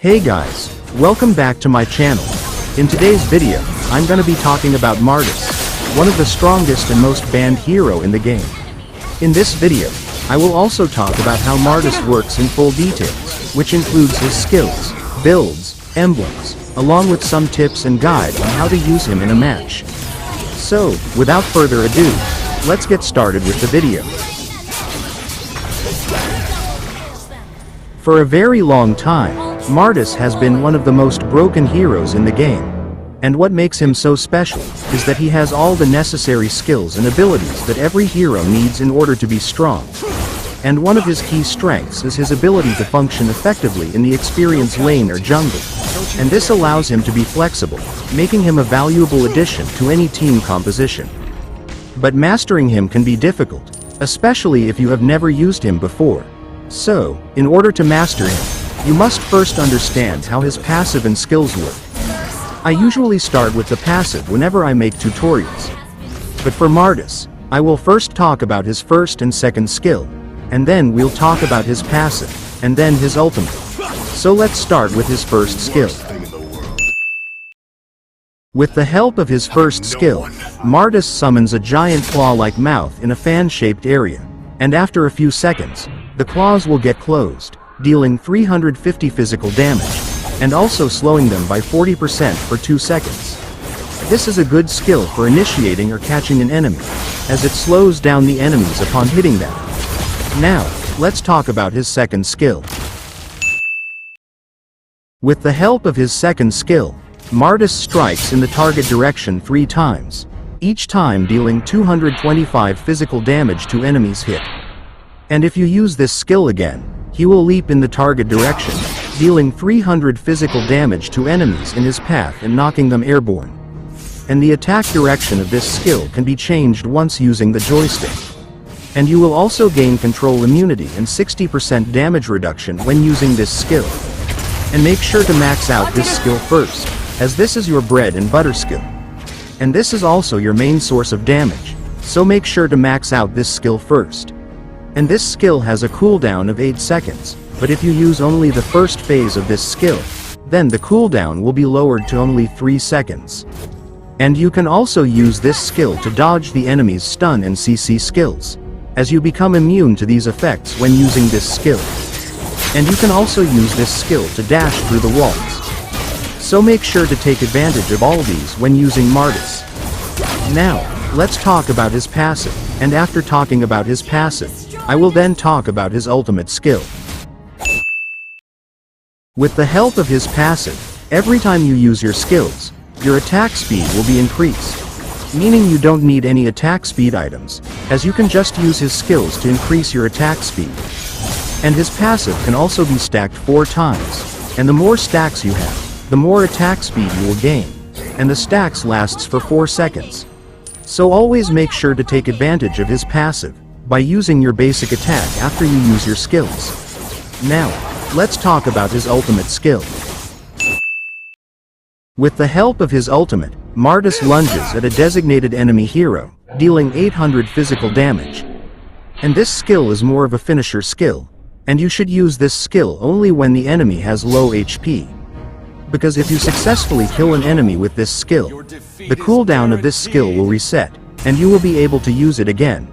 Hey guys, welcome back to my channel. In today's video, I'm gonna be talking about Martis, one of the strongest and most banned hero in the game. In this video, I will also talk about how Martis works in full details, which includes his skills, builds, emblems, along with some tips and guide on how to use him in a match. So, without further ado, let's get started with the video. For a very long time, Martis has been one of the most broken heroes in the game. And what makes him so special is that he has all the necessary skills and abilities that every hero needs in order to be strong. And one of his key strengths is his ability to function effectively in the experienced lane or jungle. And this allows him to be flexible, making him a valuable addition to any team composition. But mastering him can be difficult, especially if you have never used him before. So, in order to master him, you must first understand how his passive and skills work. I usually start with the passive whenever I make tutorials. But for Martis, I will first talk about his first and second skill, and then we'll talk about his passive, and then his ultimate. So let's start with his first skill. With the help of his first skill, Martis summons a giant claw-like mouth in a fan-shaped area, and after a few seconds, the claws will get closed, dealing 350 physical damage, and also slowing them by 40% for 2 seconds. This is a good skill for initiating or catching an enemy, as it slows down the enemies upon hitting them. Now, let's talk about his second skill. With the help of his second skill, Martis strikes in the target direction 3 times, each time dealing 225 physical damage to enemies hit. And if you use this skill again, he will leap in the target direction, dealing 300 physical damage to enemies in his path and knocking them airborne. And the attack direction of this skill can be changed once using the joystick. And you will also gain control immunity and 60% damage reduction when using this skill. And make sure to max out this skill first, as this is your bread and butter skill. And this is also your main source of damage, so make sure to max out this skill first. And this skill has a cooldown of 8 seconds, but if you use only the first phase of this skill, then the cooldown will be lowered to only 3 seconds. And you can also use this skill to dodge the enemy's stun and CC skills, as you become immune to these effects when using this skill. And you can also use this skill to dash through the walls. So make sure to take advantage of all these when using Martis. Now, let's talk about his passive, and after talking about his passive, I will then talk about his ultimate skill. With the help of his passive, every time you use your skills, your attack speed will be increased. Meaning you don't need any attack speed items, as you can just use his skills to increase your attack speed. And his passive can also be stacked 4 times, and the more stacks you have, the more attack speed you will gain, and the stacks lasts for 4 seconds. So always make sure to take advantage of his passive, by using your basic attack after you use your skills. Now, let's talk about his ultimate skill. With the help of his ultimate, Martis lunges at a designated enemy hero, dealing 800 physical damage. And this skill is more of a finisher skill, and you should use this skill only when the enemy has low HP. Because if you successfully kill an enemy with this skill, the cooldown of this skill will reset, and you will be able to use it again.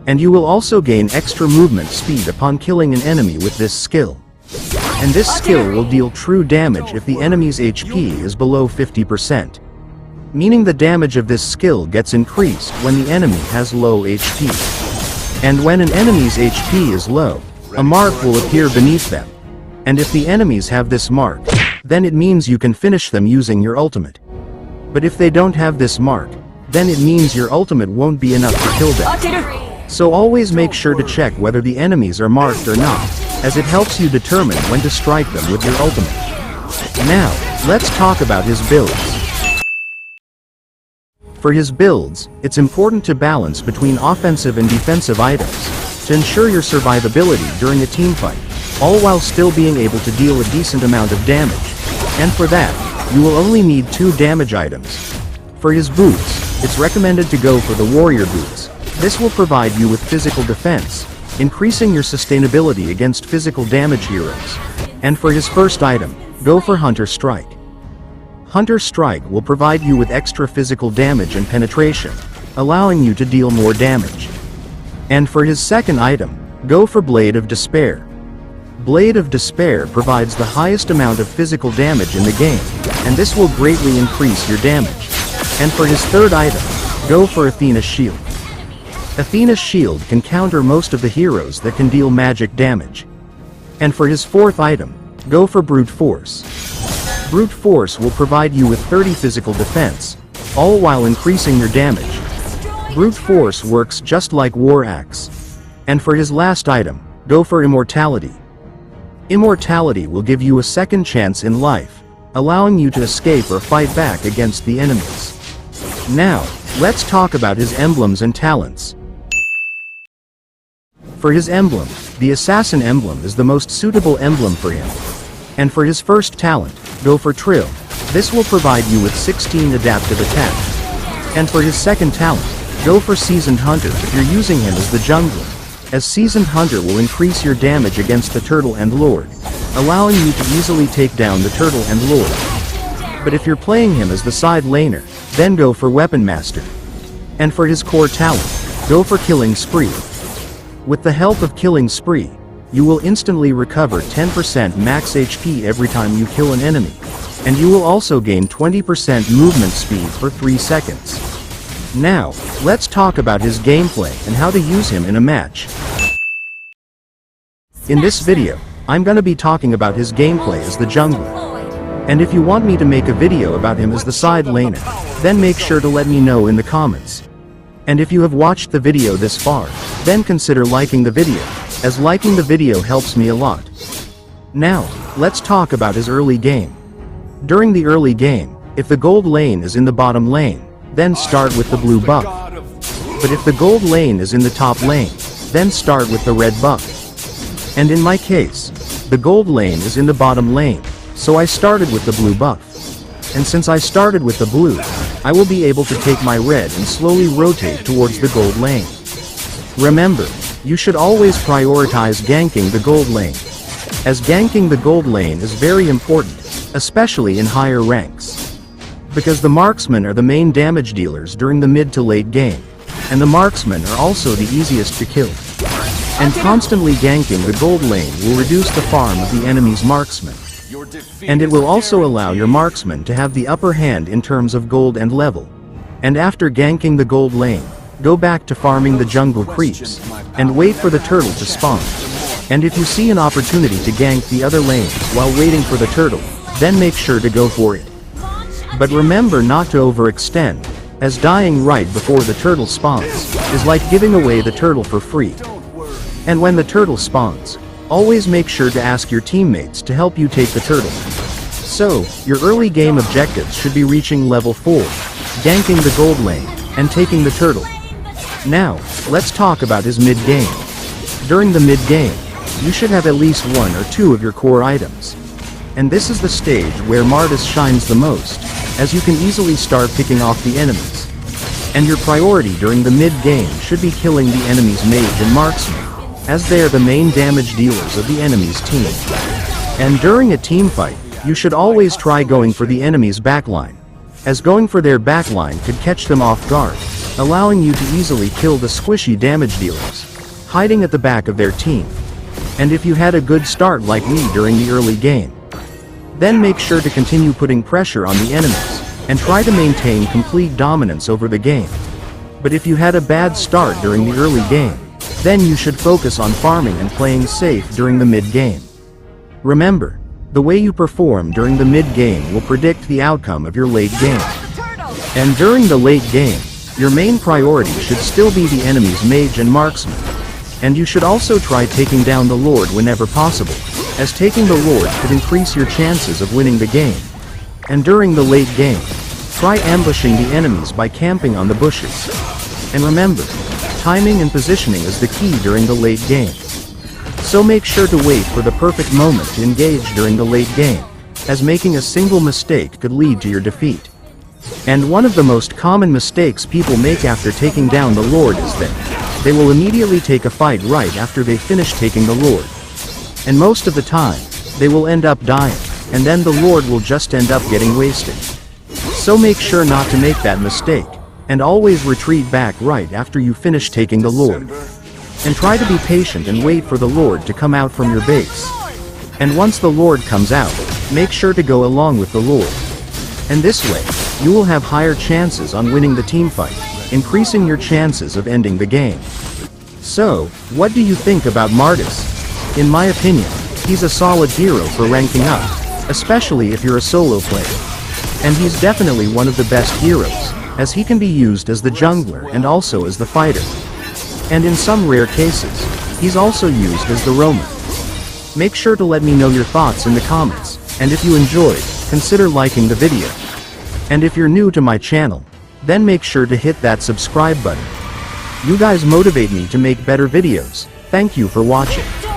And you will also gain extra movement speed upon killing an enemy with this skill. And this skill will deal true damage if the enemy's HP is below 50%. Meaning the damage of this skill gets increased when the enemy has low HP. And when an enemy's HP is low, a mark will appear beneath them. And if the enemies have this mark, then it means you can finish them using your ultimate. But if they don't have this mark, then it means your ultimate won't be enough to kill them. So always make sure to check whether the enemies are marked or not, as it helps you determine when to strike them with your ultimate. Now, let's talk about his builds. For his builds, it's important to balance between offensive and defensive items, to ensure your survivability during a teamfight, all while still being able to deal a decent amount of damage. And for that, you will only need 2 damage items. For his boots, it's recommended to go for the warrior boots. This will provide you with physical defense, increasing your sustainability against physical damage heroes. And for his first item, go for Hunter Strike. Hunter Strike will provide you with extra physical damage and penetration, allowing you to deal more damage. And for his second item, go for Blade of Despair. Blade of Despair provides the highest amount of physical damage in the game, and this will greatly increase your damage. And for his third item, go for Athena's Shield. Athena's Shield can counter most of the heroes that can deal magic damage. And for his fourth item, go for Brute Force. Brute Force will provide you with 30 physical defense, all while increasing your damage. Brute Force works just like War Axe. And for his last item, go for Immortality. Immortality will give you a second chance in life, allowing you to escape or fight back against the enemies. Now, let's talk about his emblems and talents. For his emblem, the Assassin emblem is the most suitable emblem for him. And for his first talent, go for Trill. This will provide you with 16 adaptive attack. And for his second talent, go for Seasoned Hunter if you're using him as the jungler, as Seasoned Hunter will increase your damage against the Turtle and Lord, allowing you to easily take down the Turtle and Lord. But if you're playing him as the side laner, then go for Weapon Master. And for his core talent, go for Killing Spree. With the help of Killing Spree, you will instantly recover 10% max HP every time you kill an enemy, and you will also gain 20% movement speed for 3 seconds. Now, let's talk about his gameplay and how to use him in a match. In this video, I'm gonna be talking about his gameplay as the jungler. And if you want me to make a video about him as the side laner, then make sure to let me know in the comments. And if you have watched the video this far, then consider liking the video, as liking the video helps me a lot. Now, let's talk about his early game. During the early game, if the gold lane is in the bottom lane, then start with the blue buff. But if the gold lane is in the top lane, then start with the red buff. And in my case, the gold lane is in the bottom lane, so I started with the blue buff. And since I started with the blue, I will be able to take my red and slowly rotate towards the gold lane. Remember, you should always prioritize ganking the gold lane, as ganking the gold lane is very important, especially in higher ranks. Because the marksmen are the main damage dealers during the mid to late game, and the marksmen are also the easiest to kill. And constantly ganking the gold lane will reduce the farm of the enemy's marksmen. And it will also allow your marksman to have the upper hand in terms of gold and level. And after ganking the gold lane, go back to farming the jungle creeps, and wait for the turtle to spawn. And if you see an opportunity to gank the other lanes while waiting for the turtle, then make sure to go for it. But remember not to overextend, as dying right before the turtle spawns is like giving away the turtle for free. And when the turtle spawns, always make sure to ask your teammates to help you take the turtle. So, your early game objectives should be reaching level 4, ganking the gold lane, and taking the turtle. Now, let's talk about his mid-game. During the mid-game, you should have at least 1 or 2 of your core items. And this is the stage where Martis shines the most, as you can easily start picking off the enemies. And your priority during the mid-game should be killing the enemy's mage and marksman, as they are the main damage dealers of the enemy's team. And during a team fight, you should always try going for the enemy's backline, as going for their backline could catch them off guard, allowing you to easily kill the squishy damage dealers, hiding at the back of their team. And if you had a good start like me during the early game, then make sure to continue putting pressure on the enemies, and try to maintain complete dominance over the game. But if you had a bad start during the early game, then you should focus on farming and playing safe during the mid-game. Remember, the way you perform during the mid-game will predict the outcome of your late game. And during the late game, your main priority should still be the enemy's mage and marksman. And you should also try taking down the Lord whenever possible, as taking the Lord could increase your chances of winning the game. And during the late game, try ambushing the enemies by camping on the bushes. And remember, timing and positioning is the key during the late game. So make sure to wait for the perfect moment to engage during the late game, as making a single mistake could lead to your defeat. And one of the most common mistakes people make after taking down the Lord is that they will immediately take a fight right after they finish taking the Lord. And most of the time, they will end up dying, and then the Lord will just end up getting wasted. So make sure not to make that mistake, and always retreat back right after you finish taking the Lord. And try to be patient and wait for the Lord to come out from your base. And once the Lord comes out, make sure to go along with the Lord. And this way, you will have higher chances on winning the teamfight, increasing your chances of ending the game. So, what do you think about Martis? In my opinion, he's a solid hero for ranking up, especially if you're a solo player. And he's definitely one of the best heroes, as he can be used as the jungler and also as the fighter. And in some rare cases, he's also used as the roamer. Make sure to let me know your thoughts in the comments, and if you enjoyed, consider liking the video. And if you're new to my channel, then make sure to hit that subscribe button. You guys motivate me to make better videos. Thank you for watching.